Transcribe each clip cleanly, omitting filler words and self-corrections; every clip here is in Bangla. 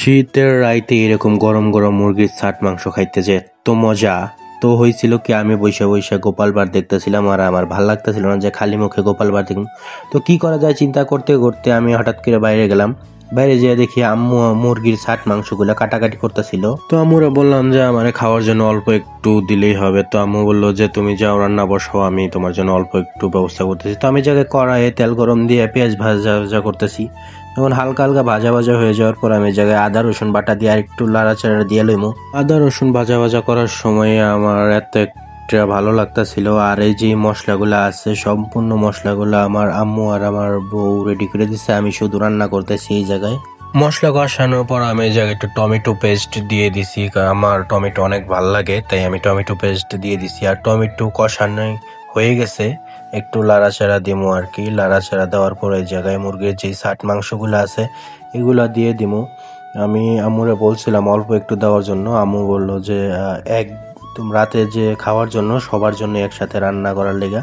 শীতের রাইতে এরকম গরম গরম মুরগির ছাট মাংস খাইতে যে এত মজা। তো হয়েছিল কি, আমি বৈশা বৈশা গোপাল বার দেখতেছিলাম আর আমার ভাল লাগতেছিল না যে খালি মুখে গোপাল বার দেখুন। তো কি করা যায় চিন্তা করতে করতে আমি হঠাৎ করে বাইরে গেলাম। বাইরে যেয়ে দেখি আম্মু মুরগির ছাট মাংসগুলো কাটাকাটি করতেছিল। তো আম্মুরা বললাম যে আমার খাওয়ার জন্য অল্প একটু দিলেই হবে। তো আম্মু বললো যে তুমি যাও রান্না বসাও, আমি তোমার জন্য অল্প একটু ব্যবস্থা করতেছি। তো আমি জায়গায় কড়াইয়ে তেল গরম দিয়ে পেঁয়াজ ভাজা ভাজা করতেছি। যখন হালকা হালকা ভাজা ভাজা হয়ে যাওয়ার পর আমি জায়গায় আদা রসুন বাটা দিয়ে আর একটু লাড়াচাড়া দিয়ে লইমু। আদা রসুন ভাজা ভাজা করার সময় আমার এত একটা ভালো লাগতেছিল। আর এই যে মশলাগুলো আছে সম্পূর্ণ মশলাগুলো আমার আম্মু আর আমার বউ রেডি করে দিচ্ছে, আমি শুধু রান্না করতেছি। এই জায়গায় মশলা কষানোর পর আমি এই জায়গায় একটু টমেটো পেস্ট দিয়ে দিছি, আমার টমেটো অনেক ভালো লাগে তাই আমি টমেটো পেস্ট দিয়ে দিছি। আর টমেটো কষানো হয়ে গেছে, একটু লাড়াচাড়া দিমু আর কি। লাড়াচাড়া দেওয়ার পর এই জায়গায় মুরগির যে ছাট মাংসগুলো আছে এগুলা দিয়ে দিমু। আমি আম্মুরে বলছিলাম অল্প একটু দেওয়ার জন্য, আম্মু বললো যে একদম রাতে যে খাওয়ার জন্য সবার জন্য একসাথে রান্না করার লেগা।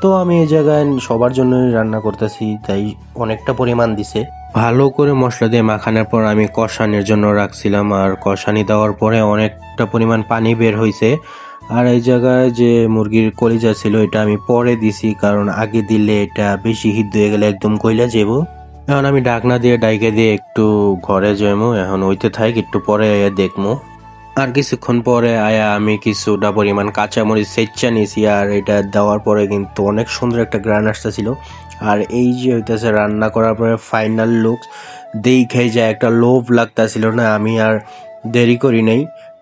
তো আমি এই জায়গায় সবার জন্যই রান্না করতেছি তাই অনেকটা পরিমাণ দিছে। ভালো করে মশলা দিয়ে মাখানোর পর আমি কষানির জন্য রাখছিলাম, আর কষানি দেওয়ার পরে অনেকটা পরিমাণ পানি বের হয়েছে। আর এই জায়গায় যে মুরগির কলিজা ছিল এটা আমি পরে দিছি, কারণ আগে দিলে এটা বেশি হিট হয়ে গেলে একদম কইলা যাবো। এখন আমি ডাকনা দিয়ে ডাইকে দিয়ে একটু ঘরে যাইমু, এখন হইতে থাক, একটু পরে দেখমু। আর কিছুক্ষণ পরে আয়া আমি কিছুটা পরিমাণ কাঁচামরিচ সেচ্চা নিয়েছি, আর এটা দেওয়ার পরে কিন্তু অনেক সুন্দর একটা গ্রান আসতেছিল। আর এই যে হইতেছে রান্না করার পরে ফাইনাল লুক দেখে যায় একটা লোভ লাগতেছিল না, আমি আর দেরি করি নাই,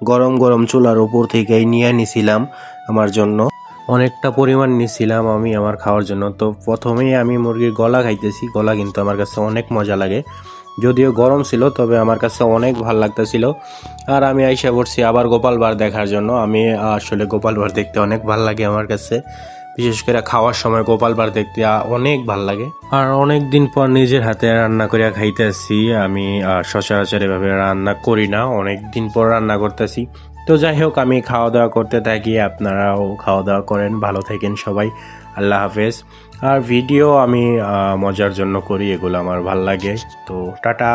গরম গরম চুলার উপর থেকেই নিয়ে নিছিলাম আমার জন্য। অনেকটা পরিমাণ নিছিলাম আমি আমার খাওয়ার জন্য। তো প্রথমেই আমি মুরগির গলা খাইতেছি, গলা কিন্তু আমার কাছে অনেক মজা লাগে, যদিও গরম ছিল তবে আমার কাছে অনেক ভালো লাগতেছিল। আর আমি আইসা পড়ছি আবার গোপাল ভাঁড় দেখার জন্য। আমি আসলে গোপাল ভাঁড় দেখতে অনেক ভালো লাগে আমার কাছে, বিশেষ করে খাওয়ার সময় গোপাল ভাঁড় দেখতে অনেক ভাল লাগে। আর অনেক দিন পর নিজের হাতে রান্না করিয়া খাইতেছি। আমি সচরাচর এভাবে রান্না করি না, অনেক দিন পর রান্না করতেছি। তো যাই হোক, আমি খাওয়া দাওয়া করতে থাকি, আপনারাও খাওয়া দাওয়া করেন, ভালো থাকেন সবাই, আল্লাহ হাফেজ। আর ভিডিও আমি মজার জন্য করি, এগুলো আমার ভাল লাগে। তো টাটা।